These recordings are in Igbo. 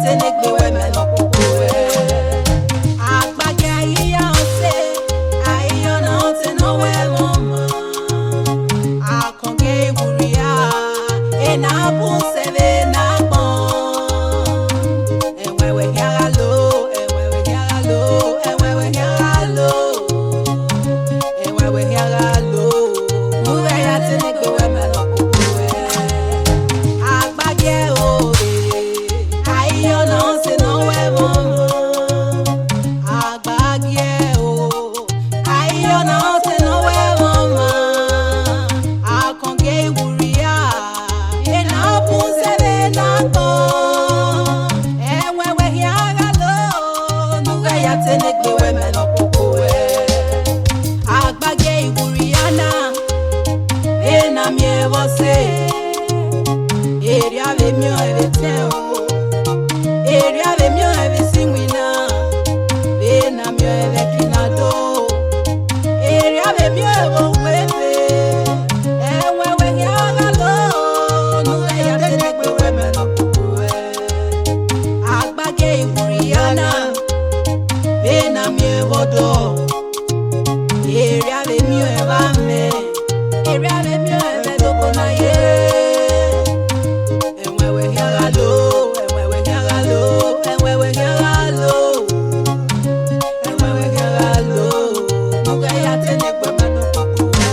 tenegbe we me no kukuwe. Agbage ayiya ose, ayiyo na ote no we mama. Akonge iwuria, ena abuseve na bon. Enwewe hiagalo, enwewe hiagalo, enwewe hiagalo, enwewe hiagalo. Nuwe ya tenegbe we me no kukuwe. Agbage o. Tenegbe we me no kukuwe. Agbage iwuriana, ena mie vose. Eri ave mio eve teo, eri ave mio eve singwina, ena mio eve kinado, eri ave mio eve wewe, ewewe hiagalo, nuwe ya tenegbe we me no kukuwe. Agbage iwuriana, ena mie vodo, eri ave mio eva me, eri ave mio eve dobo na ye. Enwewe hiagalo, enwewe hiagalo, enwewe hiagalo, enwewe hiagalo. Nuga ya tenegbe me no kukuwe.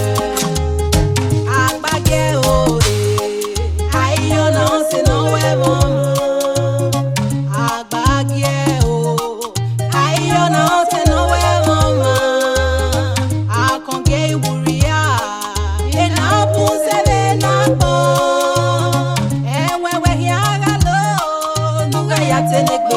Agbage o, ayiyo na ose no we mama. Agbage o. Ayiyo na ote no we mama. Akonge iwuria, ena abuseve na bon. Enwewe hiagalo, nuga ya tenegbe